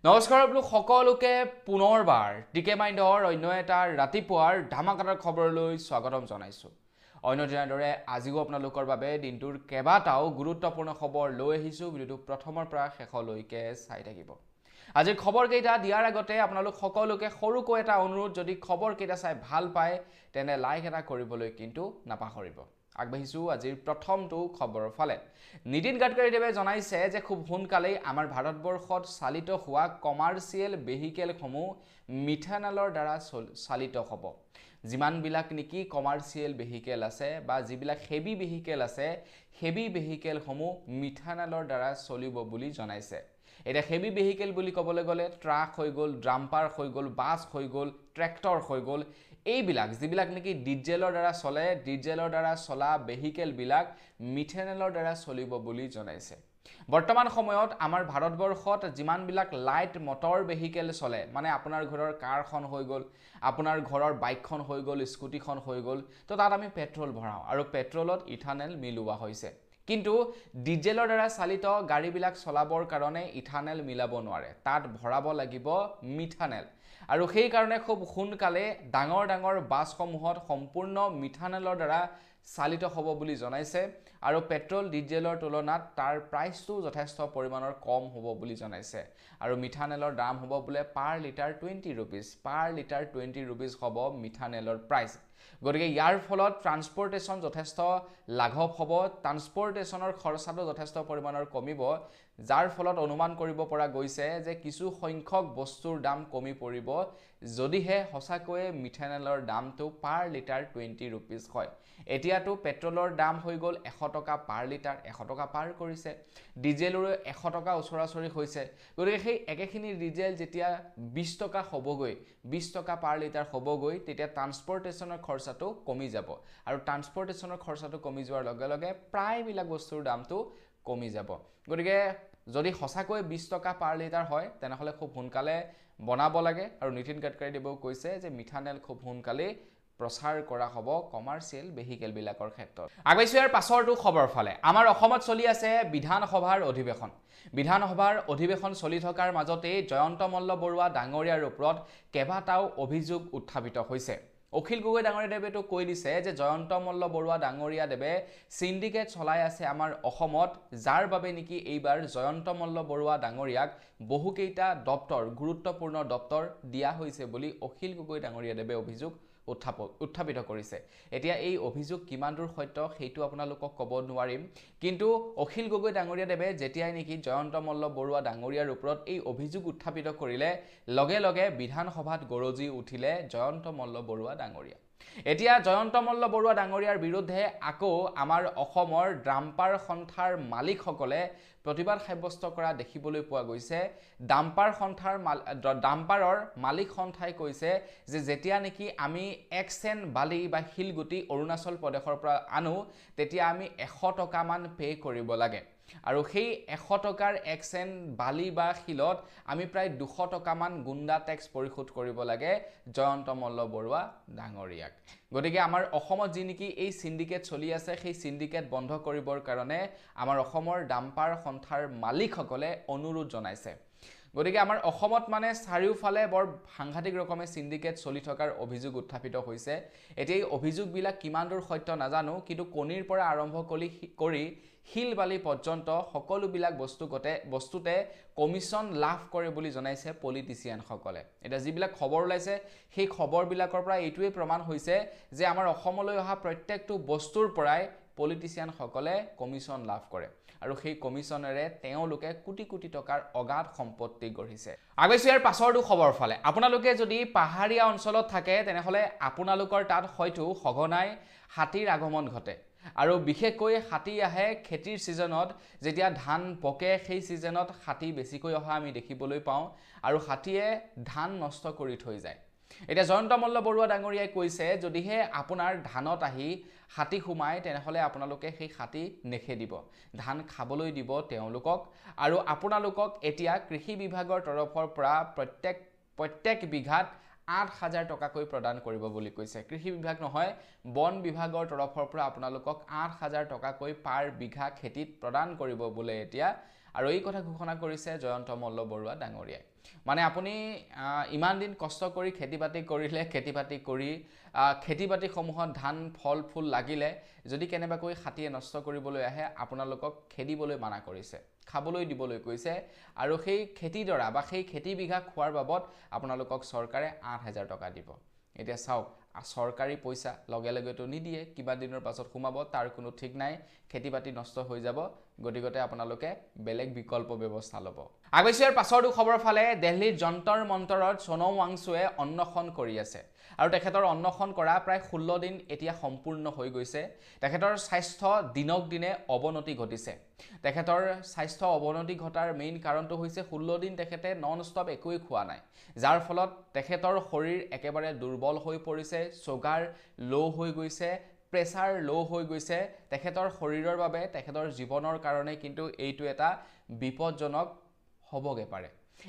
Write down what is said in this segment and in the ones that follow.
নমস্কাৰ আপোনালোক সকলোকে পুনৰবাৰ ডিকে মাইণ্ডৰ অন্য এটা ৰাতিপুৱাৰ ধামাকাদাৰ খবৰলৈ স্বাগতম জনাইছোঁ। অন্য দিনৰ দৰে আজিও আপোনালোকৰ বাবে দিনটোৰ কেইবাটাও গুৰুত্বপূৰ্ণ খবৰ লৈ আহিছোঁ। ভিডিঅ'টো প্ৰথমৰ পৰা শেষলৈকে চাই থাকিব। আজিৰ খবৰকেইটা দিয়াৰ আগতে আপোনালোক সকলোকে সৰুকৈ এটা অনুৰোধ, যদি খবৰকেইটা চাই ভাল পায় তেনে লাইক এটা কৰিবলৈ কিন্তু নাপাহৰিব। আগবাঢ়িছোঁ আজিৰ প্ৰথমটো খবৰৰ ফালে। নীতিন গাডকাৰীদেৱে জনাইছে যে খুব সোনকালেই আমাৰ ভাৰতবৰ্ষত চালিত হোৱা কমাৰ্চিয়েল ভেহিকেলসমূহ মিথানলৰ দ্বাৰা চালিত হ'ব। যিমানবিলাক নেকি কমাৰ্চিয়েল ভেহিকেল আছে বা যিবিলাক হেভি ভেহিকেল আছে, হেভি ভেহিকেলসমূহ মিথানলৰ দ্বাৰা চলিব বুলি জনাইছে। এটা হেভি ভেহিকেল বুলি ক'বলৈ গ'লে ট্ৰাক হৈ গ'ল, ড্ৰাম্পাৰ হৈ গ'ল, বাছ হৈ গ'ল, ট্ৰেক্টৰ হৈ গ'ল, এইবিলাক যিবিলাক নেকি ডিজেলৰ দ্বাৰা চলে, ডিজেলৰ দ্বাৰা চলা ভেহিকেলবিলাক মিথেনলৰ দ্বাৰা চলিব বুলি জনাইছে। বৰ্তমান সময়ত আমাৰ ভাৰতবৰ্ষত যিমানবিলাক লাইট মটৰ ভেহিকেল চলে, মানে আপোনাৰ ঘৰৰ কাৰখন হৈ গ'ল, আপোনাৰ ঘৰৰ বাইকখন হৈ গ'ল, স্কুটিখন হৈ গ'ল, তো তাত আমি পেট্ৰল ভৰাওঁ আৰু পেট্ৰলত ইথানেল মিলোৱা হৈছে। কিন্তু ডিজেলৰ দ্বাৰা চালিত গাড়ীবিলাক চলাবৰ কাৰণে ইথানেল মিলাব নোৱাৰে, তাত ভৰাব লাগিব মিথানেল। আৰু সেইকাৰণে খুব সোনকালে ডাঙৰ ডাঙৰ বাছসমূহত সম্পূৰ্ণ মিথানেলৰ দ্বাৰা চালিত হ'ব বুলি জনাইছে। আৰু পেট্ৰল ডিজেলৰ তুলনাত তাৰ প্ৰাইচটো যথেষ্ট পৰিমাণৰ কম হ'ব বুলি জনাইছে। আৰু মিথানেলৰ দাম হ'ব বোলে পাৰ লিটাৰ 20 ৰুপিজ, পাৰ লিটাৰ 20 ৰুপিজ হ'ব মিথানেলৰ প্ৰাইচ। গতিকে ইয়াৰ ফলত ট্ৰান্সপৰ্টেশ্যন যথেষ্ট লাঘৱ হ'ব, ট্ৰান্সপৰ্টেশ্যনৰ খৰচাটো যথেষ্ট পৰিমাণৰ কমিব, যাৰ ফলত অনুমান কৰিব পৰা গৈছে যে কিছু সংখ্যক বস্তুৰ দাম কমি পৰিব যদিহে সঁচাকৈয়ে মিথানেলৰ দামটো পাৰ লিটাৰ 20 ৰুপিজ হয়। এতিয়াতো পেট্ৰলৰ দাম হৈ গ'ল 100 টকা পাৰ লিটাৰ, 100 টকা পাৰ কৰিছে, ডিজেলৰো 100 টকা ওচৰাচৰি হৈছে। গতিকে সেই একেখিনি ডিজেল যেতিয়া 20 টকা হ'বগৈ, 20 টকা পাৰ লিটাৰ হ'বগৈ, তেতিয়া ট্ৰান্সপৰ্টেশ্যনৰ খৰচাটো কমি যাব। আৰু ট্ৰান্সপৰ্টেশ্যনৰ খৰচাটো কমি যোৱাৰ লগে লগে প্ৰায়বিলাক বস্তুৰ দামটো কমি যাব। গতিকে যদি সঁচাকৈ 20 টকা পাৰ লিটাৰ হয় তেনেহ'লে খুব সোনকালে বনাব লাগে। আৰু নীতিন গাডকাৰীদেৱেও কৈছে যে মিথানেল খুব সোনকালেই প্ৰচাৰ কৰা হ'ব কমাৰ্চিয়েল ভেহিকেলবিলাকৰ ক্ষেত্ৰত। আগবাঢ়িছোঁ ইয়াৰ পাছৰটো খবৰ ফালে। আমাৰ অসমত চলি আছে বিধানসভাৰ অধিৱেশন। বিধানসভাৰ অধিৱেশন চলি থকাৰ মাজতেই জয়ন্ত মল্ল বৰুৱা ডাঙৰীয়াৰ ওপৰত কেইবাটাও অভিযোগ উত্থাপিত হৈছে। অখিল গগৈ ডাঙৰীয়াদেৱেতো কৈ দিছে যে জয়ন্ত মল্ল বৰুৱা ডাঙৰীয়াদেৱে চিণ্ডিকেট চলাই আছে আমাৰ অসমত, যাৰ বাবে নেকি এইবাৰ জয়ন্ত মল্ল বৰুৱা ডাঙৰীয়াক বহুকেইটা দপ্তৰ, গুৰুত্বপূৰ্ণ দপ্তৰ দিয়া হৈছে বুলি অখিল গগৈ ডাঙৰীয়াদেৱে অভিযোগ উত্থাপিত কৰিছে। এতিয়া এই অভিযোগ কিমান দূৰ সত্য সেইটো আপোনালোকক ক'ব নোৱাৰিম, কিন্তু অখিল গগৈ ডাঙৰীয়াদেৱে যেতিয়াই নেকি জয়ন্ত মল্ল বৰুৱা ডাঙৰীয়াৰ ওপৰত এই অভিযোগ উত্থাপিত কৰিলে, লগে লগে বিধানসভাত গৰজি উঠিলে জয়ন্ত মল্ল বৰুৱা ডাঙৰীয়া। এতিয়া জয়ন্ত মল্ল বৰুৱা ডাঙৰীয়াৰ বিৰুদ্ধে আকৌ আমাৰ অসমৰ ডাম্পাৰ সন্থাৰ মালিকসকলে প্ৰতিবাদ সাব্যস্ত কৰা দেখিবলৈ পোৱা গৈছে। ডাম্পাৰৰ মালিক সন্থাই কৈছে যে যেতিয়া নেকি আমি এক্সেন বালি বা শিলগুটি অৰুণাচল প্ৰদেশৰ পৰা আনো, তেতিয়া আমি 100 টকামান পে' কৰিব লাগে। আৰু সেই 100 টকাৰ এক্সেন বালি বা শিলত আমি প্ৰায় 200 টকামান গুণ্ডা টেক্স পৰিশোধ কৰিব লাগে জয়ন্ত মল্ল বৰুৱা ডাঙৰীয়াক। গতিকে আমাৰ অসমত যি নেকি এই চিণ্ডিকেট চলি আছে, সেই চিণ্ডিকেট বন্ধ কৰিবৰ কাৰণে আমাৰ অসমৰ ডাম্পাৰ সন্থাৰ মালিকসকলে অনুৰোধ জনাইছে। গতিকে আমাৰ অসমত মানে চাৰিওফালে বৰ সাংঘাতিক ৰকমে চিণ্ডিকেট চলি থকাৰ অভিযোগ উত্থাপিত হৈছে। এতিয়া এই অভিযোগবিলাক কিমান দূৰ সত্য নাজানো, কিন্তু কণীৰ পৰা আৰম্ভ কৰি শিল বালি পৰ্যন্ত সকলোবিলাক বস্তুতে কমিশ্যন লাভ কৰে বুলি জনাইছে পলিটিচিয়ানসকলে। এতিয়া যিবিলাক খবৰ ওলাইছে সেই খবৰবিলাকৰ পৰা এইটোৱে প্ৰমাণ হৈছে যে আমাৰ অসমলৈ অহা প্ৰত্যেকটো বস্তুৰ পৰাই পলিটিচিয়ানসকলে কমিশ্যন লাভ কৰে, আৰু সেই কমিশ্যনেৰে তেওঁলোকে কোটি কোটি টকাৰ অগাধ সম্পত্তি গঢ়িছে। আগবাঢ়িছোঁ ইয়াৰ পাছৰটো খবৰ ফালে। আপোনালোকে যদি পাহাৰীয়া অঞ্চলত থাকে তেনেহ'লে আপোনালোকৰ তাত হয়তো সঘনাই হাতীৰ আগমন ঘটে। আৰু বিশেষকৈ হাতী আহে খেতিৰ ছিজনত, যেতিয়া ধান পকে সেই ছিজনত হাতী বেছিকৈ অহা আমি দেখিবলৈ পাওঁ, আৰু হাতীয়ে ধান নষ্ট কৰি থৈ যায়। এতিয়া জয়ন্ত মল্ল বৰুৱা ডাঙৰীয়াই কৈছে যদিহে আপোনাৰ ধানত আহি হাতী সোমায় তেনেহ'লে আপোনালোকে সেই হাতী নেখেদিব, ধান খাবলৈ দিব তেওঁলোকক। আৰু আপোনালোকক এতিয়া কৃষি বিভাগৰ তৰফৰ পৰা প্ৰত্যেক বিঘাত 8,000 টকাকৈ প্ৰদান কৰিব বুলি কৈছে। কৃষি বিভাগ নহয়, বন বিভাগৰ তৰফৰ পৰা আপোনালোকক 8,000 টকাকৈ পাৰ বিঘা খেতিত প্ৰদান কৰিব বোলে এতিয়া। আৰু এই কথা ঘোষণা কৰিছে জয়ন্ত মল্ল বৰুৱা ডাঙৰীয়াই। মানে আপুনি ইমান দিন কষ্ট কৰি খেতি বাতি কৰিলে খেতি বাতিসমূহত ধান ফল ফুল লাগিলে যদি কেনেবাকৈ হাতীয়ে নষ্ট কৰিবলৈ আহে আপোনালোকক খেদিবলৈ মানা কৰিছে খাবলৈ দিবলৈ কৈছে আৰু সেই খেতিডৰা বা সেই খেতি বিঘা খোৱাৰ বাবদ আপোনালোকক চৰকাৰে ৮,০০০ টকা দিব এতিয়া চাওক সৰকাৰি পইচা লগে লগেটো নিদিয়ে কিবা দিনৰ পাছত সোমাব তাৰ কোনো ঠিক নাই খেতি বাতি নষ্ট হৈ যাব গতিগতে আপোনালোকে বেলেগ বিকল্প ব্যৱস্থা ল'ব আগৈছৰ পাছৰটো খবৰ ফালে দিল্লীৰ যন্তৰ মন্তৰত সোণম ৱাংচুৱে অন্নখন কৰি আছে আৰু তেখেতৰ অন্নখন কৰা প্ৰায় 16 দিন এতিয়া সম্পূৰ্ণ হৈ গৈছে তেখেতৰ স্বাস্থ্য দিনক দিনে অৱনতি ঘটিছে তেখেতৰ স্বাস্থ্য অৱনতি ঘটাৰ মেইন কাৰণটো হৈছে 16 দিন তেখেতে নন ষ্টপ একোই খোৱা নাই যাৰ ফলত তেখেতৰ শৰীৰ একেবাৰে দুৰ্বল হৈ পৰিছে সুগাৰ লো হৈ গৈছে প্ৰেছাৰ লো হৈ গৈছে তেখেতৰ শৰীৰৰ বাবে তেখেতৰ জীৱনৰ কাৰণে কিন্তু এইটো এটা বিপদজনক হ'বগে পাৰে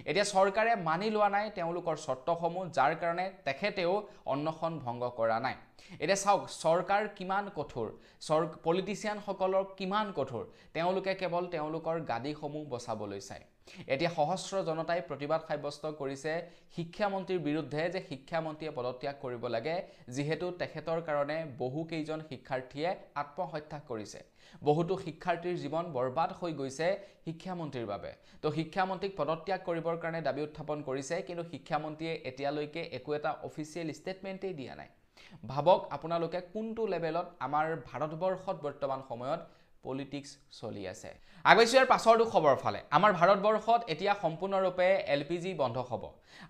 এতিয়া চৰকাৰে মানি লোৱা নাই তেওঁলোকৰ চৰ্তসমূহ যাৰ কাৰণে তেখেতেও অন্নখন ভংগ কৰা নাই এতিয়া চাওক চৰকাৰ কিমান কঠোৰ পলিটিচিয়ান সকলৰ কিমান কঠোৰ তেওঁলোকে কেৱল তেওঁলোকৰ গাদীসমূহ বচাবলৈ চায় এতিয়া সহস্ৰ জনতাই প্ৰতিবাদ সাব্যস্ত কৰিছে শিক্ষামন্ত্ৰীৰ বিৰুদ্ধে যে শিক্ষামন্ত্ৰীয়ে পদত্যাগ কৰিব লাগে যিহেতু তেখেতৰ কাৰণে বহু কেইজন শিক্ষাৰ্থীয়ে আত্মহত্যা কৰিছে বহুতো শিক্ষাৰ্থীৰ জীৱন বৰবাদ হৈ গৈছে শিক্ষামন্ত্ৰীৰ বাবে তো শিক্ষামন্ত্ৰীক পদত্যাগ কৰিবৰ কাৰণে দাবী উত্থাপন কৰিছে কিন্তু শিক্ষামন্ত্ৰীয়ে এতিয়ালৈকে একো এটা অফিচিয়েল ষ্টেটমেণ্টেই দিয়া নাই ভাবক আপোনালোকে কোনটো লেভেলত আমাৰ ভাৰতবৰ্ষত বৰ্তমান সময়ত পলিটিক্স চলি আছে আগৈছৰ পাছৰটো খবৰ ফালে আমাৰ ভাৰতবৰ্ষত এতিয়া সম্পূৰ্ণৰূপে এলপিজি বন্ধ হ'ব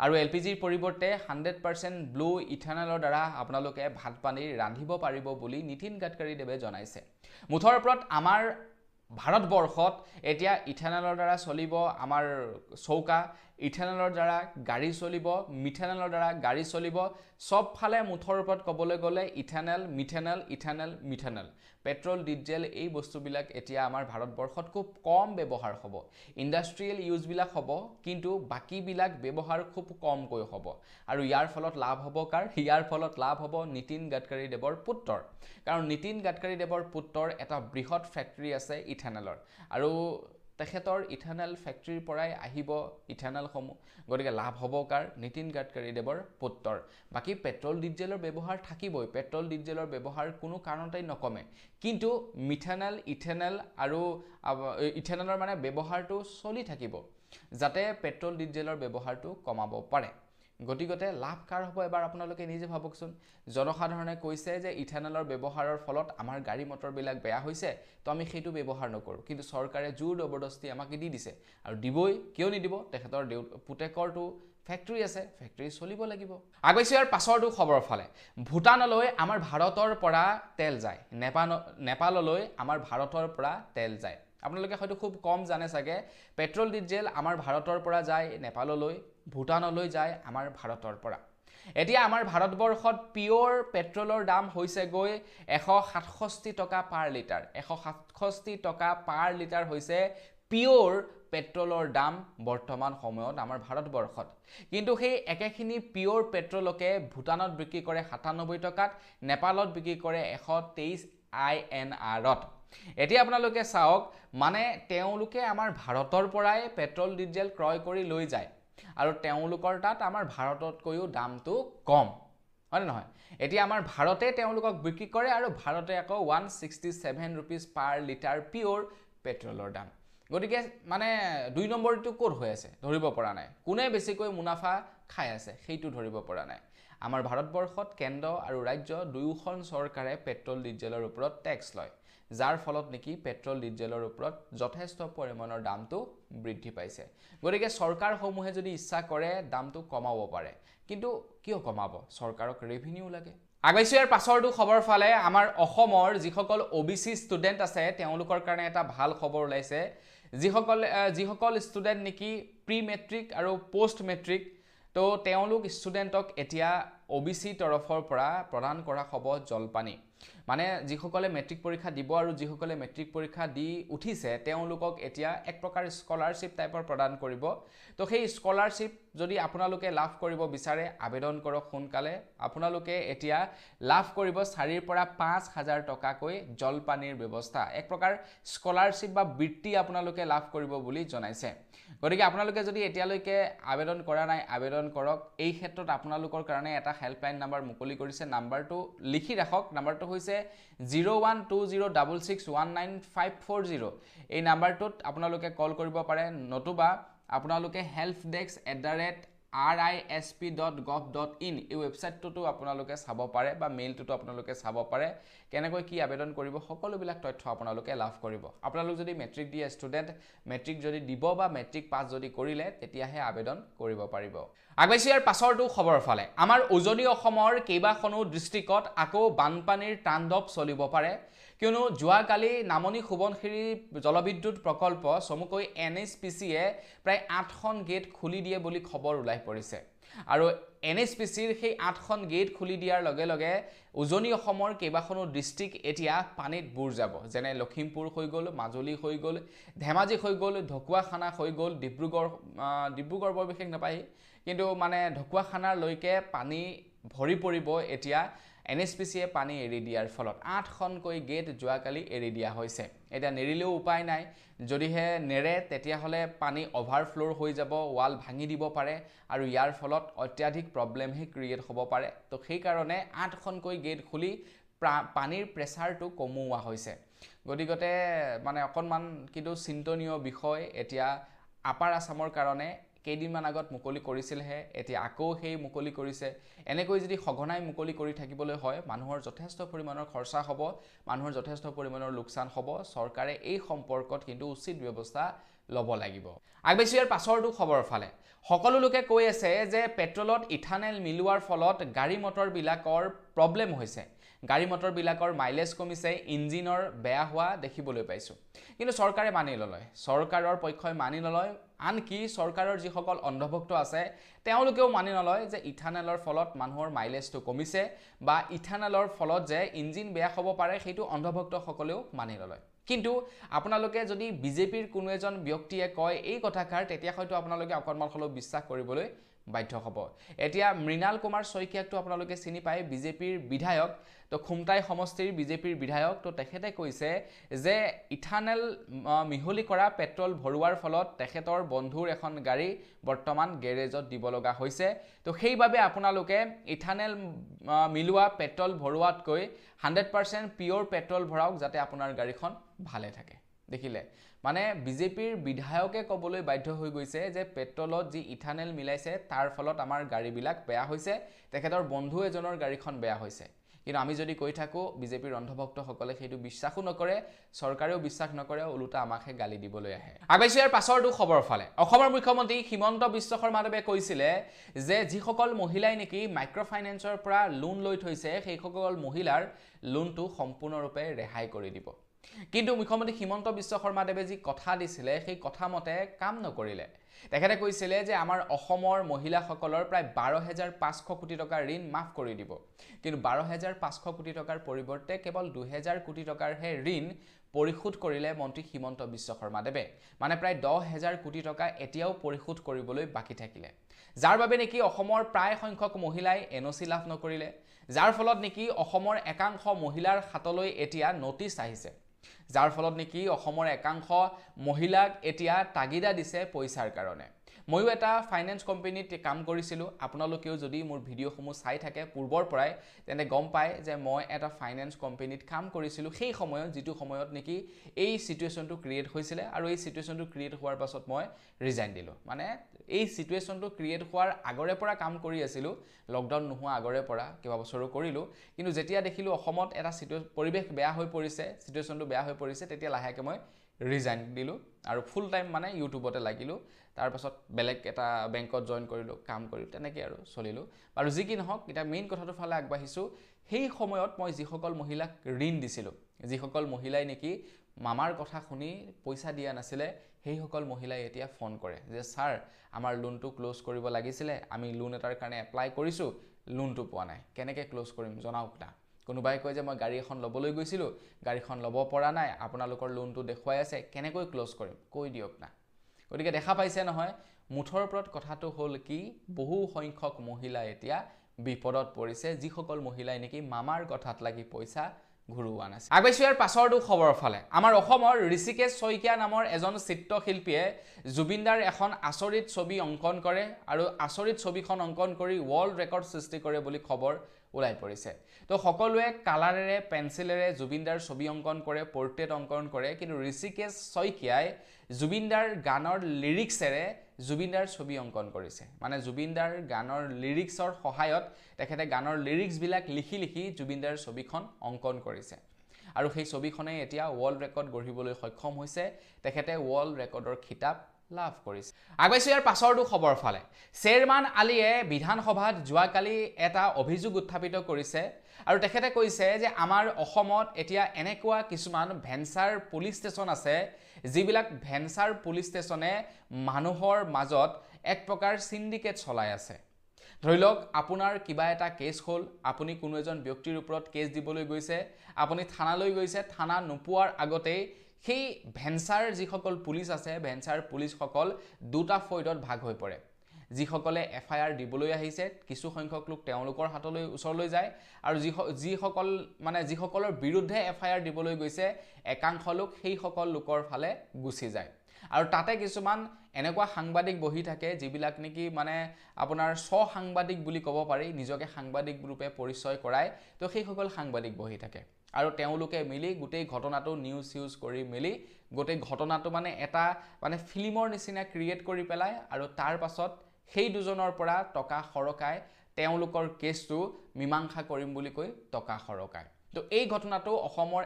আৰু এলপিজিৰ পৰিৱৰ্তে 100% ব্লু ইথানলৰ দ্বাৰা আপোনালোকে ভাত পানী ৰান্ধিব পাৰিব বুলি নীতিন গাডকাৰী দেৱে জনাইছে মুঠৰ ওপৰত আমাৰ ভাৰতবৰ্ষত এতিয়া ইথানলৰ দ্বাৰা চলিব আমাৰ চৌকা ইথানলৰ দ্বাৰা গাড়ী চলিব মিথানলৰ দ্বাৰা গাড়ী চলিব সব ফালে মুঠৰ ওপৰত ক'বলৈ গ'লে ইথানল মিথানল পেট্ৰল ডিজেল এই বস্তুবিলাক এতিয়া আমাৰ ভাৰতবৰ্ষত খুব কম ব্যৱহাৰ হ'ব ইন্ডাষ্ট্ৰিয়েল ইউজ বিলাক হ'ব কিন্তু বাকি বিলাক ব্যৱহাৰ খুব কমকৈ হ'ব আৰু ইয়াৰ ফলত লাভ হ'ব ইয়াৰ ফলত লাভ হ'ব নীতিন গাডকাৰী দেৱৰ পুত্ৰৰ কাৰণ নীতিন গাডকাৰী দেৱৰ পুত্ৰৰ এটা বৃহৎ ফেক্টৰী আছে ইথানলৰ আৰু তেখেতৰ ইথানল ফেক্টৰীৰ পৰাই আহিব ইথানলসমূহ গতিকে লাভ হ'ব নীতিন গাডকাৰী দেৱৰ পুত্ৰৰ বাকি পেট্ৰল ডিজেলৰ ব্যৱহাৰ থাকিবই পেট্ৰল ডিজেলৰ ব্যৱহাৰ কোনো কাৰণতেই নকমে কিন্তু মিথানল ইথানল আৰু ইথানলৰ মানে ব্যৱহাৰটো চলি থাকিব যাতে পেট্ৰল ডিজেলৰ ব্যৱহাৰটো কমাব পাৰে গতিগতে লাভ কাৰ হ'ব এবাৰ আপোনালোকে নিজে ভাবকচোন জনসাধাৰণে কৈছে যে ইথানলৰ ব্যৱহাৰৰ ফলত আমাৰ গাড়ী মটৰ বিলাক বেয়া হৈছে তো আমি সেইটো ব্যৱহাৰ নকৰো কিন্তু চৰকাৰে জোৰ জবৰদস্তি আমাক দি দিছে আৰু দিবই কিয় নিদিব তেখেতৰ পুতেকৰটো ফেক্টৰী আছে ফেক্টৰী চলিব লাগিব আগৈছৰ পাছৰটো খবৰ ফালে ভূটানলৈ আমাৰ ভাৰতৰ পৰা তেল যায় নেপাললৈ আমাৰ ভাৰতৰ পৰা তেল যায় আপোনালোকে হয়তো খুব কম জানে চাগে পেট্ৰল ডিজেল আমাৰ ভাৰতৰ পৰা যায় নেপাললৈ ভূটানলৈ যায় আমাৰ ভাৰতৰ পৰা এতিয়া আমাৰ ভাৰতবৰ্ষত পিওৰ পেট্ৰলৰ দাম হৈছে গৈ 167 টকা পাৰ লিটাৰ 167 টকা পাৰ লিটাৰ হৈছে পিওৰ পেট্ৰলৰ দাম বৰ্তমান সময়ত আমাৰ ভাৰতবৰ্ষত কিন্তু সেই একেখিনি পিওৰ পেট্ৰলকে ভূটানত বিক্ৰী কৰে 97 টকাত নেপালত বিক্ৰী কৰে 123 INR-ত এতিয়া আপোনালোকে চাওক মানে তেওঁলোকে আমাৰ ভাৰতৰ পৰাই পেট্ৰল ডিজেল ক্ৰয় কৰি লৈ যায় আৰু তেওঁলোকৰ তাত আমাৰ ভাৰততকৈও দামটো কম হয় নহয় এতিয়া আমাৰ ভাৰতে তেওঁলোকক বিক্ৰী কৰে আৰু ভাৰতে আকৌ 167 रुपीस পাৰ লিটাৰ পিওৰ পেট্ৰলৰ দাম গতিকে মানে দুই নম্বৰটো ক'ত হৈ আছে ধৰিব পৰা নাই কোনে বেছিকৈ মুনাফা খাই আছে সেইটো ধৰিব পৰা নাই আমাৰ ভাৰতবৰ্ষত কেন্দ্ৰ আৰু ৰাজ্য দুয়োখন চৰকাৰে পেট্ৰল ডিজেলৰ ওপৰত টেক্স লয় যাৰ ফলত নেকি পেট্ৰল ডিজেলৰ ওপৰত যথেষ্ট পৰিমাণৰ দামটো বৃদ্ধি পাইছে গতিকে চৰকাৰসমূহে যদি ইচ্ছা কৰে দামটো কমাব পাৰে কিন্তু কিয় কমাব চৰকাৰক ৰেভিনিউ লাগে আগৈছৰ পাছৰটো খবৰ ফালে আমাৰ অসমৰ যিসকল ওবিসি ষ্টুডেন্ট আছে তেওঁলোকৰ কাৰণে এটা ভাল খবৰ ওলাইছে যিসকল ষ্টুডেন্ট নেকি প্ৰি মেট্ৰিক আৰু পোষ্ট মেট্ৰিক তো তেওঁলোক ষ্টুডেন্টক এতিয়া ওবিসি তৰফৰ পৰা প্ৰদান কৰা হ'ব জলপানী মানে যিসকলে মেট্ৰিক পৰীক্ষা দিব আৰু যিসকলে মেট্ৰিক পৰীক্ষা দি উঠিছে তেওঁলোকক এতিয়া এক প্ৰকাৰ স্কলাৰশ্বিপ টাইপৰ প্ৰদান কৰিব তো সেই স্কলাৰশ্বিপ যদি আপোনালোকে লাভ কৰিব বিচাৰে আবেদন কৰক সোনকালে আপোনালোকে এতিয়া লাভ কৰিব 4 পৰা 5000 টকাকৈ জলপানীৰ ব্যৱস্থা এক প্ৰকাৰ স্কলাৰশ্বিপ বা বৃত্তি আপোনালোকে লাভ কৰিব বুলি জনাইছে গতিকে আপোনালোকে যদি এতিয়ালৈকে আবেদন কৰা নাই আবেদন কৰক এই ক্ষেত্ৰত আপোনালোকৰ কাৰণে এটা হেল্পলাইন নাম্বাৰ মুকলি কৰিছে নাম্বাৰটো লিখি ৰাখক নাম্বাৰটো হৈছে 01206195540 এই নাম্বাৰটোত আপোনালোকে কল কৰিব পাৰে নতুবা আপোনালোকে helpdesk@risp.gov.in এই ৱেবছাইটটো আপোনালোকে চাব পাৰে বা মেইলটো আপোনালোকে চাব পাৰে কেনেকৈ কি আবেদন কৰিব সকলোবিলাক তথ্য আপোনালোকে লাভ কৰিব আপোনালোক যদি মেট্ৰিক দিয়া ষ্টুডেন্ট মেট্ৰিক যদি দিব বা মেট্ৰিক পাছ যদি কৰিলে তেতিয়াহে আবেদন কৰিব পাৰিব আগবাইছো ইয়াৰ পাছৰটো খবৰ ফালে আমাৰ উজনি অসমৰ কেইবাখনো ডিস্ট্ৰিক্টত আকৌ বানপানীৰ তাণ্ডৱ চলিব পাৰে কিয়নো যোৱাকালি নামনি সুবনখিৰি জলবিদ্যুৎ প্ৰকল্প চমুকৈ NHPCয়ে প্ৰায় 8খন গেট খুলি দিয়ে বুলি খবৰ ওলাই পৰিছে আৰু NHPCৰ সেই 8খন গেট খুলি দিয়াৰ লগে লগে উজনি অসমৰ কেইবাখনো ডিস্ট্ৰিক্ট এতিয়া পানীত বুৰ যাব যেনে লখিমপুৰ হৈ গ'ল মাজুলী হৈ গ'ল ধেমাজি হৈ গ'ল ঢকুৱাখানা হৈ গ'ল ডিব্ৰুগড় বৰ বিশেষ নাপায় কিন্তু মানে ঢকুৱাখানাৰ লৈকে পানী ভৰি পৰিব এতিয়া NHPCয়ে পানী এৰি দিয়াৰ ফলত 8খনকৈ গেট যোৱাকালি এৰি দিয়া হৈছে এটা নেৰিলেও উপায় নাই যদিহে নেৰে তেতিয়াহলে পানী অভাৰফ্লোৰ হৈ যাব ওয়াল ভাঙি দিব পাৰে আৰু ইয়াৰ ফলত অত্যাধিক প্ৰবলেমহে ক্ৰিয়েট হ'ব পাৰে তো সেই কাৰণে 8খনকৈ গেট খুলি পানীৰ প্ৰেছাৰটো কমোৱা হৈছে গতিকতে মানে অকনমান কিন্তু চিন্তনীয় বিষয় এতিয়া আপাৰ আসামৰ কাৰণে কেইদিনমান আগত মুকলি কৰিছিলহে এতিয়া আকৌ সেই মুকলি কৰিছে এনেকৈ যদি সঘনাই মুকলি কৰি থাকিবলৈ হয় মানুহৰ যথেষ্ট পৰিমাণৰ খৰচা হ'ব মানুহৰ যথেষ্ট পৰিমাণৰ লোকচান হ'ব চৰকাৰে এই সম্পৰ্কত কিন্তু উচিত ব্যৱস্থা ল'ব লাগিব আগবাইছো ইয়াৰ পাছৰটো খবৰ ফালে সকলো লোকে কৈ আছে যে পেট্ৰলত ইথানেল মিলোৱাৰ ফলত গাড়ী মটৰ বিলাকৰ প্ৰবলেম হৈছে গাড়ী মটৰ বিলাকৰ মাইলেজ কমিছে ইঞ্জিনৰ বেয়া হোৱা দেখিবলৈ পাইছো কিন্তু চৰকাৰে মানি লয় চৰকাৰৰ পক্ষই মানি নলয় আনকি চৰকাৰৰ যিসকল অন্ধভক্ত আছে তেওঁলোকেও মানি নলয় যে ইথানেলৰ ফলত মানুহৰ মাইলেজটো কমিছে বা ইথানেলৰ ফলত যে ইঞ্জিন বেয়া হ'ব পাৰে সেইটো অন্ধভক্ত সকলেও মানি লয় কিন্তু আপোনালোকে যদি বিজেপিৰ কোনো এজন ব্যক্তিয়ে কয় এই কথাষাৰ তেতিয়া হয়তো আপোনালোকে অকনমান হলেও বিশ্বাস কৰিবলৈ বাধ্য হ'ব এতিয়া মৃণাল কুমাৰ শইকীয়াকটো আপোনালোকে চিনি পায় বিজেপিৰ বিধায়ক তো খুমটাই সমষ্টিৰ বিজেপিৰ বিধায়ক তো তেখেতে কৈছে যে ইথানেল মিহলি কৰা পেট্ৰল ভৰুৱাৰ ফলত তেখেতৰ বন্ধুৰ এখন গাড়ী বৰ্তমান গ্যাৰেজত দিব লগা হৈছে তো সেইভাবে আপোনালোকে ইথানেল মিলোৱা পেট্ৰল ভৰুৱাতকৈ 100% পিওৰ পেট্ৰল ভৰাওক যাতে আপোনাৰ গাড়ীখন ভালে থাকে দেখিলে মানে বিজেপিৰ বিধায়কে কবলৈ বাধ্য হৈ গৈছে যে পেট্ৰলত যি ইথানেল মিলাইছে তাৰ ফলত আমাৰ গাড়ীবিলাক বেয়া হৈছে তেখেতৰ বন্ধু এজনৰ গাড়ীখন বেয়া হৈছে কিন্তু আমি যদি কৈ থাকো বিজেপিৰ অন্ধভক্ত সকলে সেইটো বিশ্বাসো নকৰে চৰকাৰেও বিশ্বাস নকৰে উলুটা আমাকে গালি দিবলৈ আহে আগবাইছো ইয়াৰ পাছৰটো খবৰ ফালে অসমৰ মুখ্যমন্ত্ৰী হিমন্ত বিশ্ব শৰ্মাদেৱে কৈছিলে যে যিসকল মহিলাই নেকি মাইক্ৰ ফাইনেন্সৰ পৰা লোন লৈ থৈছে সেইসকল মহিলাৰ লোনটো সম্পূৰ্ণৰূপে ৰেহাই কৰি দিব কিন্তু মুখ্যমন্ত্ৰী হিমন্ত বিশ্ব শৰ্মাদেৱে যি কথা দিছিলে সেই কথা মতে কাম নকৰিলে তেখেতে কৈছিলে যে আমাৰ অসমৰ মহিলাসকলৰ প্ৰায় 12500 কোটি টকা ঋণ মাফ কৰি দিব কিন্তু 12500 কোটি টকাৰ পৰিৱৰ্তে কেৱল 2000 কোটি টকাৰ হে ঋণ পৰিশোধ কৰিলে মন্ত্ৰী হিমন্ত বিশ্ব শৰ্মাদেৱে মানে প্ৰায় 10000 কোটি টকা এতিয়াও পৰিশোধ কৰিবলৈ বাকি থাকিলে যাৰ বাবে নেকি অসমৰ প্ৰায় সংখ্যক মহিলাই এনঅচি লাভ নকৰিলে যাৰ ফলত নেকি অসমৰ একাংশ মহিলাৰ হাতলৈ এতিয়া নটিচ আহিছে যাৰ ফলত নেকি অসমৰ একাংশ মহিলাক এতিয়া তাগিদা দিছে পইচাৰ কাৰণে ময়ো এটা ফাইনেন্স কোম্পানীত কাম কৰিছিলো আপোনালোকেও যদি মোৰ ভিডিঅ'সমূহ চাই থাকে পূৰ্বৰ পৰাই তেনে গম পায় যে মই এটা ফাইনেন্স কোম্পানীত কাম কৰিছিলো সেই সময়ত যেটো সময়ত নেকি এই সিচুৱেচনটো ক্ৰিয়েট হৈছিল আৰু এই সিচুৱেচনটো ক্ৰিয়েট হোৱাৰ পাছত মই ৰিজাইন দিলো মানে এই সিচুৱেচনটো ক্ৰিয়েট হোৱাৰ আগৰে পৰা কাম কৰি আছিলো লকডাউন নোহোৱা আগৰে পৰা কিবা বছৰো কৰিলো কিন্তু যেতিয়া দেখিলো অসমত এটা পৰিবেশ বেয়া হৈ পৰিছে সিচুৱেচনটো বেয়া হৈ পৰিছে তেতিয়া লাহেকে মই ৰিজাইন দিলো আৰু ফুল টাইম মানে ইউটিউবতে লাগিলো তাৰ পাছত বেলেগ এটা বেংকত জয়েন কৰিলো কাম কৰিলো তেনেকৈ আৰু চলিলো আৰু যি কি নহওক এটা মেইন কথাটো ফালে আগবাঢ়িছো সেই সময়ত মই যিসকল মহিলাক ঋণ দিছিলো যিসকল মহিলাই নেকি মামাৰ কথা শুনি পইচা দিয়া নাছিলে সেইসকল মহিলাই এতিয়া ফোন কৰে যে স্যাৰ আমাৰ লোনটো ক্লোজ কৰিব লাগিছিলে আমি লোন এটাৰ কাৰণে এপ্লাই কৰিছো লোনটো পোৱা নাই কেনেকৈ ক্লোজ কৰিম জনাওক না কোনোবাই কয় যে মই গাড়ী এখন লবলৈ গৈছিলো গাড়ীখন লব পৰা নাই আপোনালোকৰ লোনটো দেখুৱাই আছে কেনেকৈ ক্লোজ কৰিম কৈ দিয়ক না গতিকে দেখা পাইছে নহয় মুঠৰ ওপৰত কথাটো হল কি বহু সংখ্যক মহিলা এতিয়া বিপদত পৰিছে যিসকল মহিলাই নেকি মামাৰ কথাত লাগি পইচা ঘূৰোৱা নাছিল আগবাইছোঁ ইয়াৰ পাছৰটো খবৰৰ ফালে আমাৰ অসমৰ ঋষিকেশ শইকীয়া নামৰ এজন চিত্ৰশিল্পীয়ে জুবিনদাৰ এখন আচৰিত ছবি অংকন কৰে আৰু আচৰিত ছবিখন অংকন কৰি ৱৰ্ল্ড ৰেকৰ্ড সৃষ্টি কৰে বুলি খবৰ ওলাই পৰিছে তো সকলোৱে কালাৰেৰে পেন্সিলেৰে জুবিনদাৰ ছবি অংকন কৰে পোৰ্ট্ৰেট অংকন কৰে কিন্তু ঋষিকেশ শইকীয়াই জুবিনদাৰ গানৰ লিৰিক্সেৰে জুবিনদাৰ ছবি অংকন কৰিছে মানে জুবিনদাৰ গানৰ লিৰিক্সৰ সহায়ত তেখেতে গানৰ লিৰিক্সবিলাক লিখি লিখি জুবিনদাৰ ছবিখন অংকন কৰিছে আৰু সেই ছবিখনে এতিয়া ৱৰ্ল্ড ৰেকৰ্ড গঢ়িবলৈ সক্ষম হৈছে তেখেতে ৱৰ্ল্ড ৰেকৰ্ডৰ খিতাপ লাভ কৰিছে আগবাইছোঁ ইয়াৰ পাছৰটো খবৰ ফালে চেয়াৰমান আলীয়ে বিধানসভাত যোৱাকালি এটা অভিযোগ উত্থাপিত কৰিছে আৰু তেখেতে কৈছে যে আমাৰ অসমত এতিয়া এনেকুৱা কিছুমান ভেঞ্চাৰ পুলিচ ষ্টেচন আছে যিবিলাক ভেঞ্চাৰ পুলিচ ষ্টেচনে মানুহৰ মাজত এক প্ৰকাৰ সিন্ডিকেট চলাই আছে ধৰি লওক আপোনাৰ কিবা এটা কেছ হ'ল আপুনি কোনো এজন ব্যক্তিৰ ওপৰত কেছ দিবলৈ গৈছে আপুনি থানালৈ গৈছে থানা নোপোৱাৰ আগতেই সেই ভেঞ্চাৰ যিসকল পুলিচ আছে ভেঞ্চাৰ পুলিচসকল দুটা ফৈদত ভাগ হৈ পৰে যিসকলে এফআইআৰ দিবলৈ আহিছে কিছু সংখ্যক লোক তেওঁলোকৰ হাতলৈ ওচৰলৈ যায় আৰু যিসকলৰ বিৰুদ্ধে এফআইআৰ দিবলৈ গৈছে একাংশ লোক সেই সকল লোকৰ ফালে গুচি যায় আৰু তাতে কিছুমান এনেকুৱা সাংবাদিক বহি থাকে যিবিলাক নেকি মানে আপোনাৰ সাংবাদিক বুলি ক'ব পাৰি নিজকে সাংবাদিক ৰূপে পৰিচয় কৰায় তো সেই সকল সাংবাদিক বহি থাকে আৰু তেওঁলোকে মিলি গোটেই ঘটনাটো নিউজ কৰি মিলি গোটেই ঘটনাটো মানে এটা মানে ফিল্মৰ নিচিনা ক্ৰিয়েট কৰি পেলায় আৰু তাৰ পাছত সেই দুজনৰ পৰা টকা সৰকাই তেওঁলোকৰ কেছটো মীমাংসা কৰিম বুলি কৈ টকা সৰকায় তো এই ঘটনাটো অসমৰ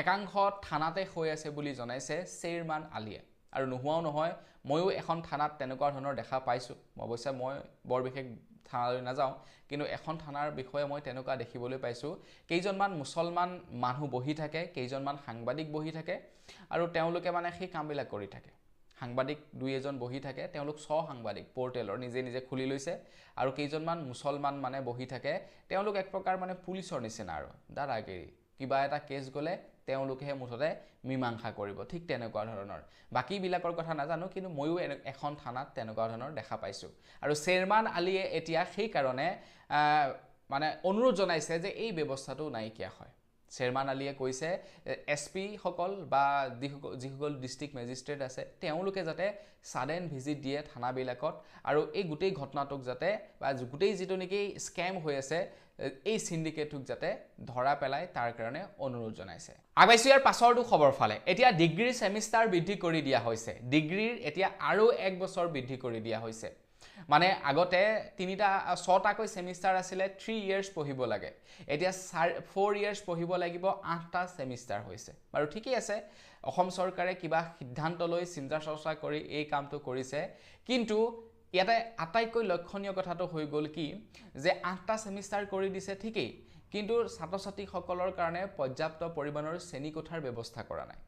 একাংশ থানাতে হৈ আছে বুলি জনাইছে চেয়াৰমান আলীয়ে আৰু নোহোৱাও নহয় ময়ো এখন থানাত তেনেকুৱা ধৰণৰ দেখা পাইছোঁ অৱশ্যে মই বৰ বিশেষ থানালৈ নাযাওঁ কিন্তু এখন থানাৰ বিষয়ে মই তেনেকুৱা দেখিবলৈ পাইছোঁ কেইজনমান মুছলমান মানুহ বহি থাকে কেইজনমান সাংবাদিক বহি থাকে আৰু তেওঁলোকে মানে সেই কামবিলাক কৰি থাকে সাংবাদিক দুই এজন বহি থাকে তেওঁলোক সাংবাদিক পোৰ্টেলৰ নিজে খুলি লৈছে আৰু কেইজনমান মুছলমান মানে বহি থাকে তেওঁলোক এক প্ৰকাৰ মানে পুলিচৰ নিচিনা আৰু দাদাগিৰি কিবা এটা কেছ গ'লে তেওঁলোকেহে মুঠতে মীমাংসা কৰিব ঠিক তেনেকুৱা ধৰণৰ বাকীবিলাকৰ কথা নাজানো কিন্তু ময়ো এখন থানাত তেনেকুৱা ধৰণৰ দেখা পাইছোঁ আৰু চেয়াৰমান আলীয়ে এতিয়া সেই কাৰণে মানে অনুৰোধ জনাইছে যে এই ব্যৱস্থাটো নাইকিয়া হয় চেয়াৰমান আলীয়ে কৈছে এছপি সকল বা যিসকল ডিষ্ট্ৰিক্ট মেজিষ্ট্ৰেট আছে তেওঁলোকে যাতে সাডেন ভিজিট দিয়ে থানাবিলাকত আৰু এই গোটেই ঘটনাটোক যাতে বা গোটেই যিটো নেকি স্কেম হৈ আছে এই সিন্ডিকেটক যাতে ধৰা পেলাই তাৰ কাৰণে অনুৰোধ জনাইছে আগবাইছোঁ ইয়াৰ পাছৰটো খবৰ ফালে এতিয়া ডিগ্ৰীৰ সেমিষ্টাৰ বৃদ্ধি কৰি দিয়া হৈছে ডিগ্ৰীৰ এতিয়া আৰু এক বছৰ বৃদ্ধি কৰি দিয়া হৈছে মানে আগতে 6টাকৈ সেমিষ্টাৰ আছিলে 3 ইয়াৰ্স পঢ়িব লাগে এতিয়া 4 ইয়াৰ্স পঢ়িব লাগিব 8টা সেমিষ্টাৰ হৈছে বাৰু ঠিকই আছে অসম চৰকাৰে কিবা সিদ্ধান্ত লৈ চিন্তা চৰ্চা কৰি এই কামটো কৰিছে কিন্তু ইয়াতে আটাইকৈ লক্ষণীয় কথাটো হৈ গ'ল কি যে 8টা সেমিষ্টাৰ কৰি দিছে ঠিকই কিন্তু ছাত্ৰ-ছাত্ৰীসকলৰ কাৰণে পৰ্যাপ্ত পৰিমাণৰ শ্ৰেণীকোঠাৰ ব্যৱস্থা কৰা নাই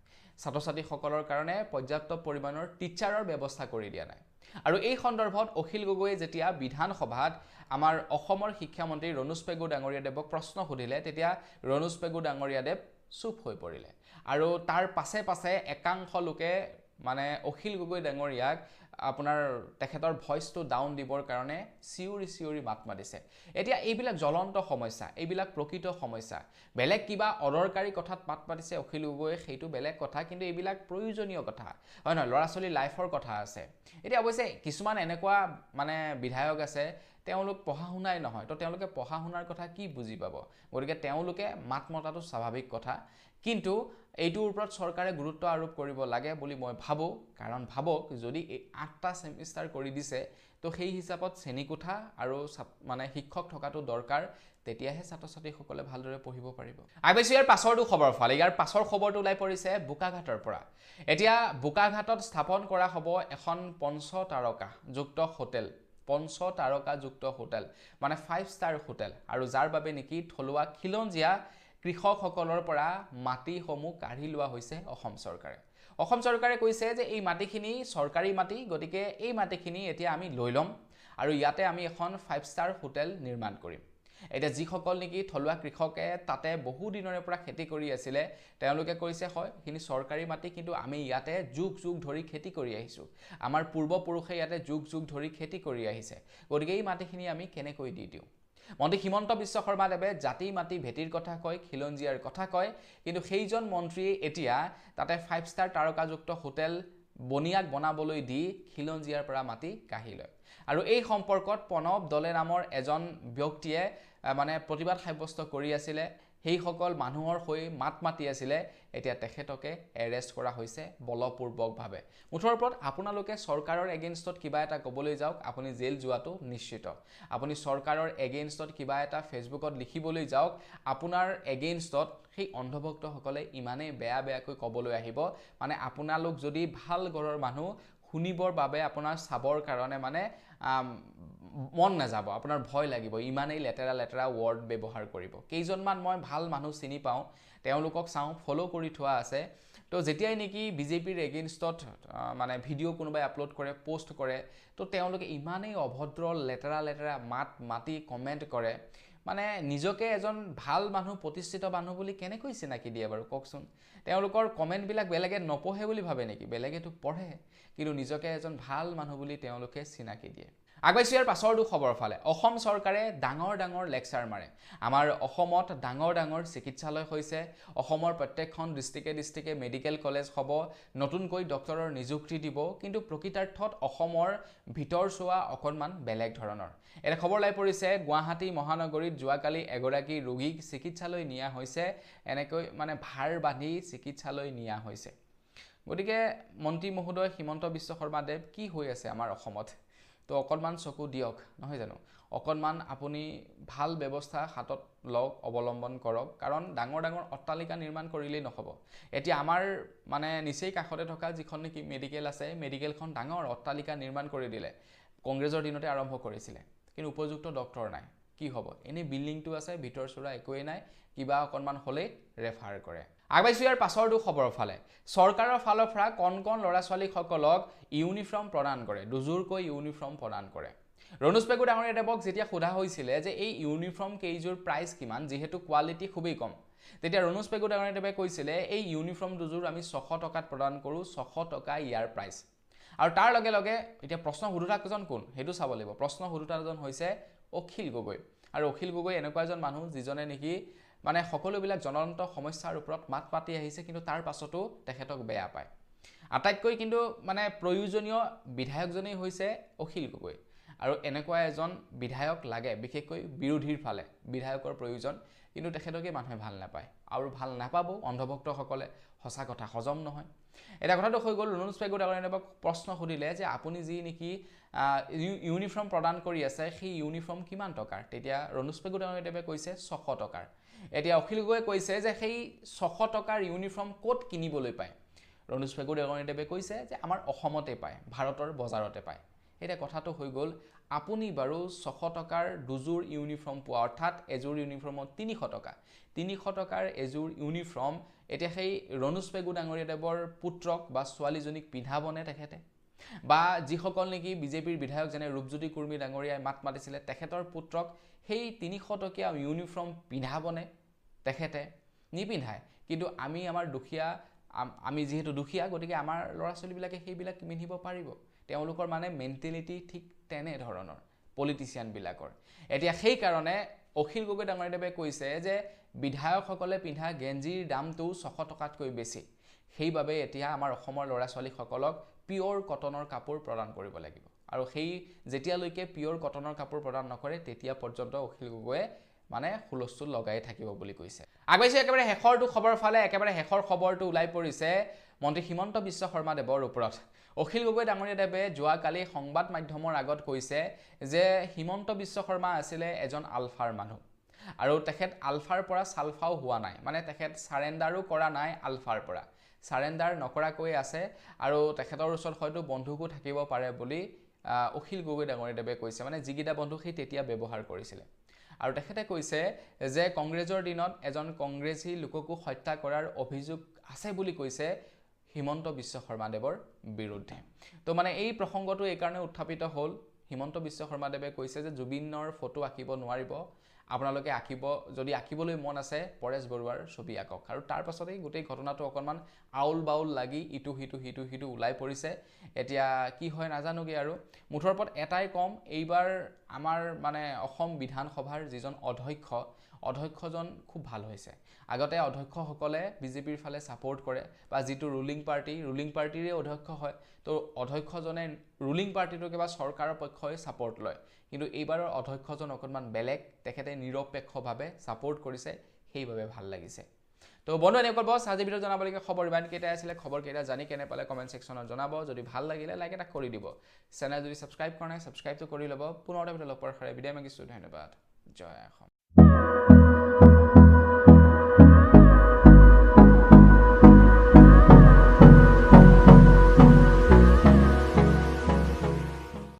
ছাত্ৰ-ছাত্ৰীসকলৰ কাৰণে পৰ্যাপ্ত পৰিমাণৰ টিচাৰৰ ব্যৱস্থা কৰি দিয়া নাই আৰু এই সন্দৰ্ভত অখিল গগৈয়ে যেতিয়া বিধানসভাত আমাৰ অসমৰ শিক্ষামন্ত্ৰী ৰণোজ পেগু ডাঙৰীয়াদেৱক প্ৰশ্ন সুধিলে তেতিয়া ৰণোজ পেগু ডাঙৰীয়াদেৱ চুপ হৈ পৰিলে আৰু তাৰ পাছে একাংশ লোকে মানে অখিল গগৈ ডাঙৰীয়াক আপোনাৰ তেখেতৰ ভয়েসটো ডাউন দিবৰ কাৰণে চিউৰি মাত মাতিছে এতিয়া এইবিলাক জ্বলন্ত সমস্যা এইবিলাক প্ৰকৃত সমস্যা বেলেগ কিবা অদৰকাৰী কথাত মাত মাতিছে অখিল গগৈয়ে সেইটো বেলেগ কথা কিন্তু এইবিলাক প্ৰয়োজনীয় কথা হয় নহয় ল'ৰা ছোৱালী লাইফৰ কথা আছে এতিয়া অৱশ্যে কিছুমান এনেকুৱা মানে বিধায়ক আছে তেওঁলোক পঢ়া শুনাই নহয় তো তেওঁলোকে পঢ়া শুনাৰ কথা কি বুজি পাব গতিকে তেওঁলোকে মাত মতাটো স্বাভাৱিক কথা কিন্তু এইটোৰ ওপৰত চৰকাৰে গুৰুত্ব আৰোপ কৰিব লাগে বুলি মই ভাবো কাৰণ ভাবক যদি 8টা সেমিষ্টাৰ কৰি দিছে তো সেই হিচাপত শ্ৰেণীকোঠা আৰু মানে শিক্ষক থকাটো দৰকাৰ তেতিয়াহে ছাত্ৰ-ছাত্ৰীসকলে ভালদৰে পঢ়িব পাৰিব আগবাইছোঁ ইয়াৰ পাছৰটো খবৰ ফালে ইয়াৰ পাছৰ খবৰটো ওলাই পৰিছে বোকাঘাটৰ পৰা এতিয়া বোকাঘাটত স্থাপন কৰা হ'ব এখন 5 তাৰকা যুক্ত হোটেল 5 তাৰকা যুক্ত হোটেল মানে 5 ষ্টাৰ হোটেল আৰু যাৰ বাবে নেকি থলুৱা খিলঞ্জীয়া কৃষকসকলৰ পৰা মাটিসমূহ কাঢ়ি লোৱা হৈছে অসম চৰকাৰে কৈছে যে এই মাটিখিনি চৰকাৰী মাটি গতিকে এই মাটিখিনি এতিয়া আমি লৈ ল'ম আৰু ইয়াতে আমি এখন 5 ষ্টাৰ হোটেল নিৰ্মাণ কৰিম এতিয়া যিসকল নেকি থলুৱা কৃষকে তাতে বহু দিনৰে পৰা খেতি কৰি আছিলে তেওঁলোকে কৈছে হয় খিনি চৰকাৰী মাটি কিন্তু আমি ইয়াতে যুগ ধৰি খেতি কৰি আহিছো আমাৰ পূৰ্বপুৰুষে ইয়াতে যুগ ধৰি খেতি কৰি আহিছে গতিকে এই মাটিখিনি আমি কেনেকৈ দি দিওঁ মন্ত্ৰী হিমন্ত বিশ্ব শৰ্মাদেৱে জাতি মাটি ভেটিৰ কথা কয়, খিলঞ্জীয়াৰ কথা কয়, কিন্তু সেইজন মন্ত্ৰীয়ে এতিয়া তাতে 5 ষ্টাৰ তাৰকাযুক্ত হোটেল বনিয়াক বনাবলৈ দি খিলঞ্জীয়াৰ পৰা মাটি কাঢ়ি লয়। আৰু এই সম্পৰ্কত প্ৰণৱ দলে নামৰ এজন ব্যক্তিয়ে মানে প্ৰতিবাদ সাব্যস্ত কৰি আছিলে, সেইসকল মানুহৰ হৈ মাত মাতি আছিলে, এতিয়া তেখেতকে এৰেষ্ট কৰা হৈছে বলপূৰ্বকভাৱে। মুঠৰ ওপৰত আপোনালোকে চৰকাৰৰ এগেইনষ্টত কিবা এটা ক'বলৈ যাওক, আপুনি জেল যোৱাটো নিশ্চিত। আপুনি চৰকাৰৰ এগেইনষ্টত কিবা এটা ফেচবুকত লিখিবলৈ যাওক, আপোনাৰ এগেইনষ্টত সেই অন্ধভক্তসকলে ইমানেই বেয়াকৈ ক'বলৈ আহিব, মানে আপোনালোক যদি ভাল ঘৰৰ মানুহ শুনিবৰ বাবে আপোনাৰ চাবৰ কাৰণে মানে মন নাযাব, আপোনাৰ ভয় লাগিব, ইমানেই লেতেৰা ৱৰ্ড ব্যৱহাৰ কৰিব। কেইজনমান মই ভাল মানুহ চিনি পাওঁ, তেওঁলোকক চাওঁ, ফ'ল' কৰি থোৱা আছে। তো যেতিয়াই নেকি বিজেপিৰ এগেইনষ্টত মানে ভিডিঅ' কোনোবাই আপলোড কৰে, পোষ্ট কৰে, তো তেওঁলোকে ইমানেই অভদ্ৰ লেতেৰা মাতি কমেণ্ট কৰে, মানে নিজকে এজন ভাল মানুহ, প্ৰতিষ্ঠিত মানুহ বুলি কেনেকৈ চিনাকি দিয়ে বাৰু কওকচোন। তেওঁলোকৰ কমেণ্টবিলাক বেলেগে নপঢ়ে বুলি ভাবে নেকি? বেলেগেতো পঢ়ে, কিন্তু নিজকে এজন ভাল মানুহ বুলি তেওঁলোকে চিনাকি দিয়ে। আগবাইছোঁ ইয়াৰ পাছৰটো খবৰ ফালে। অসম চৰকাৰে ডাঙৰ লেকচাৰ মাৰে। আমাৰ অসমত ডাঙৰ চিকিৎসালয় হৈছে, অসমৰ প্ৰত্যেকখন ডিষ্ট্ৰিক্টে মেডিকেল কলেজ হ'ব, নতুনকৈ ডক্টৰৰ নিযুক্তি দিব, কিন্তু প্ৰকৃতাৰ্থত অসমৰ ভিতৰ চোৱা অকণমান বেলেগ ধৰণৰ। এটা খবৰ লাই পৰিছে, গুৱাহাটী মহানগৰীত যোৱাকালি এগৰাকী ৰোগীক চিকিৎসালয় নিয়া হৈছে, এনেকৈ মানে ভাৰ বান্ধি চিকিৎসালয় নিয়া হৈছে। গতিকে মন্ত্ৰী মহোদয় হিমন্ত বিশ্ব শৰ্মাদেৱ কি হৈ আছে আমাৰ অসমত? তো অকণমান চকু দিয়ক, নহয় জানো? অকণমান আপুনি ভাল ব্যৱস্থা হাতত লওক, অৱলম্বন কৰক, কাৰণ ডাঙৰ অট্টালিকা নিৰ্মাণ কৰিলেই নহ'ব। এতিয়া আমাৰ মানে নিচেই কাষতে থকা যিখন নেকি মেডিকেল আছে, মেডিকেলখন ডাঙৰ অট্টালিকা নিৰ্মাণ কৰি দিলে, কংগ্ৰেছৰ দিনতে আৰম্ভ কৰিছিলে, কিন্তু উপযুক্ত ডক্টৰ নাই। কি হ'ব? এনেই বিল্ডিংটো আছে, ভিতৰ চোৰা একোৱেই নাই, কিবা অকণমান হ'লেই ৰেফাৰ কৰে। আগবাইছোঁ ইয়াৰ পাছৰটো খবৰৰ ফালে। চৰকাৰৰ ফালৰ পৰা কণ ল'ৰা ছোৱালীসকলক ইউনিফৰ্ম প্ৰদান কৰে, দুযোৰকৈ ইউনিফৰ্ম প্ৰদান কৰে। ৰণোজ পেগু ডাঙৰীয়াদেৱক যেতিয়া সোধা হৈছিলে যে এই ইউনিফৰ্ম কেইযোৰ প্ৰাইচ কিমান, যিহেতু কোৱালিটি খুবেই কম, তেতিয়া ৰণোজ পেগু ডাঙৰীয়াদেৱে কৈছিলে এই ইউনিফৰ্ম দুযোৰ আমি 600 টকাত প্ৰদান কৰোঁ, 600 টকা ইয়াৰ প্ৰাইচ। আৰু তাৰ লগে লগে এতিয়া প্ৰশ্ন সোধোতাজন কোন সেইটো চাব লাগিব। প্ৰশ্ন সোধোতাজন হৈছে অখিল গগৈ। আৰু অখিল গগৈ এনেকুৱা এজন মানুহ যিজনে নেকি মানে সকলোবিলাক জ্বলন্ত সমস্যাৰ ওপৰত মাত মাতি আহিছে, কিন্তু তাৰ পাছতো তেখেতক বেয়া পায়। আটাইতকৈ কিন্তু মানে প্ৰয়োজনীয় বিধায়কজনেই হৈছে অখিল গগৈ। আৰু এনেকুৱা এজন বিধায়ক লাগে, বিশেষকৈ বিৰোধীৰ ফালে বিধায়কৰ প্ৰয়োজন, কিন্তু তেখেতকে মানুহে ভাল নাপায় আৰু ভাল নাপাব অন্ধভক্তসকলে। সঁচা কথা, হজম নহয়। এটা কথাটো হৈ গ'ল, ৰণোজ পেগু ডাঙৰীয়াদেৱক প্ৰশ্ন সুধিলে যে আপুনি যি নেকি ইউনিফৰ্ম প্ৰদান কৰি আছে, সেই ইউনিফৰ্ম কিমান টকাৰ? তেতিয়া ৰণোজ পেগু ডাঙৰীয়াদেৱে কৈছে 600 টকাৰ। এতিয়া অখিল গগৈয়ে কৈছে যে সেই 600 টকাৰ ইউনিফৰ্ম ক'ত কিনিবলৈ পায়? ৰণোজ পেগু ডাঙৰীয়াদেৱে কৈছে যে আমাৰ অসমতে পায়, ভাৰতৰ বজাৰতে পায়। এতিয়া কথাটো হৈ গ'ল, আপুনি বাৰু 600 টকাৰ দুযোৰ ইউনিফৰ্ম পোৱা, অৰ্থাৎ এযোৰ ইউনিফৰ্মত 300 টকা। 300 টকাৰ এযোৰ ইউনিফৰ্ম এতিয়া সেই ৰণোজ পেগু ডাঙৰীয়াদেৱৰ পুত্ৰক বা ছোৱালীজনীক পিন্ধাবনে তেখেতে? বা যিসকল নেকি বিজেপিৰ বিধায়ক যেনে ৰূপজ্যোতি কুৰ্মী ডাঙৰীয়াই মাত মাতিছিলে, তেখেতৰ পুত্ৰক সেই 300 টকীয়া ইউনিফৰ্ম পিন্ধাবনে তেখেতে? নিপিন্ধায়। কিন্তু আমাৰ দুখীয়া, আমি যিহেতু দুখীয়া, গতিকে আমাৰ ল'ৰা ছোৱালীবিলাকে সেইবিলাক পিন্ধিব পাৰিব। তেওঁলোকৰ মানে মেণ্টেলিটি ঠিক তেনেধৰণৰ পলিটিচিয়ানবিলাকৰ। এতিয়া সেইকাৰণে অখিল গগৈ ডাঙৰীয়াদেৱে কৈছে যে বিধায়কসকলে পিন্ধা গেঞ্জিৰ দামটো 600 টকাতকৈ বেছি। সেইবাবে এতিয়া আমাৰ অসমৰ ল'ৰা ছোৱালীসকলক পিয়ৰ কটনৰ কাপোৰ প্ৰদান কৰিব লাগিব। আৰু সেই যেতিয়ালৈকে পিয়ৰ কটনৰ কাপোৰ প্ৰদান নকৰে, তেতিয়া পৰ্যন্ত অখিল গগৈয়ে মানে হুলস্থুল লগাই থাকিব বুলি কৈছে। আগবাইছোঁ একেবাৰে শেষৰটো খবৰ ফালে। একেবাৰে শেষৰ খবৰটো ওলাই পৰিছে মন্ত্ৰী হিমন্ত বিশ্ব শৰ্মাদেৱৰ ওপৰত। অখিল গগৈ ডাঙৰীয়াদেৱে যোৱাকালি সংবাদ মাধ্যমৰ আগত কৈছে যে হিমন্ত বিশ্ব শৰ্মা আছিলে এজন আলফাৰ মানুহ, আৰু তেখেত আলফাৰ পৰা চালফাও হোৱা নাই, মানে তেখেত চাৰেণ্ডাৰো কৰা নাই আলফাৰ পৰা, চাৰেণ্ডাৰ নকৰাকৈ আছে, আৰু তেখেতৰ ওচৰত হয়তো বন্ধুকো থাকিব পাৰে বুলি অখিল গগৈ ডাঙৰীয়াদেৱে কৈছে। মানে যিকেইটা বন্ধু সেই তেতিয়া ব্যৱহাৰ কৰিছিলে। আৰু তেখেতে কৈছে যে কংগ্ৰেছৰ দিনত এজন কংগ্ৰেছী লোককো হত্যা কৰাৰ অভিযোগ আছে বুলি কৈছে হিমন্ত বিশ্ব শৰ্মাদেৱৰ বিৰুদ্ধে। তো মানে এই প্ৰসংগটো এইকাৰণে উত্থাপিত হ'ল, হিমন্ত বিশ্ব শৰ্মাদেৱে কৈছে যে জুবিনৰ ফটো আঁকিব নোৱাৰিব, আপোনালোকে আঁকিব যদি আঁকিবলৈ মন আছে পৰেশ বৰুৱাৰ ছবি আঁকক আৰু তাৰ পাছতেই গোটেই ঘটনাটো অকণমান আউল বাউল লাগি ইটো সিটো ওলাই পৰিছে এতিয়া কি হয় নাজানোগে আৰু মুঠৰ ওপৰত এটাই কম এইবাৰ আমাৰ মানে অসম বিধানসভাৰ যিজন অধ্যক্ষজন খুব ভাল হৈছে আগতে অধ্যক্ষসকলে বিজেপিৰ ফালে ছাপোৰ্ট কৰে বা যিটো ৰুলিং পাৰ্টিৰে অধ্যক্ষ হয় তো অধ্যক্ষজনে ৰুলিং পাৰ্টিটোকে বা চৰকাৰৰ পক্ষই ছাপোৰ্ট লয় কিন্তু এইবাৰৰ অধ্যক্ষজন অকণমান বেলেগ তেখেতে নিৰপেক্ষভাৱে ছাপোৰ্ট কৰিছে সেইবাবে ভাল লাগিছে তো বন্ধু এনেকুৱা বছ আজি ভিডিঅ' জনাবলগীয়া খবৰ ইমান কেইটাই আছিলে খবৰ কেইটা জানি কেনে পালে কমেণ্ট ছেকশ্যনত জনাব যদি ভাল লাগিলে লাইক এটা কৰি দিব চেনেল যদি ছাবস্ক্ৰাইব কৰা নাই ছাবস্ক্ৰাইবটো কৰি ল'ব পুনৰ এটা ভিডিঅ' লগ পোৱাৰ বিদায় মাগিছোঁ ধন্যবাদ জয় অসম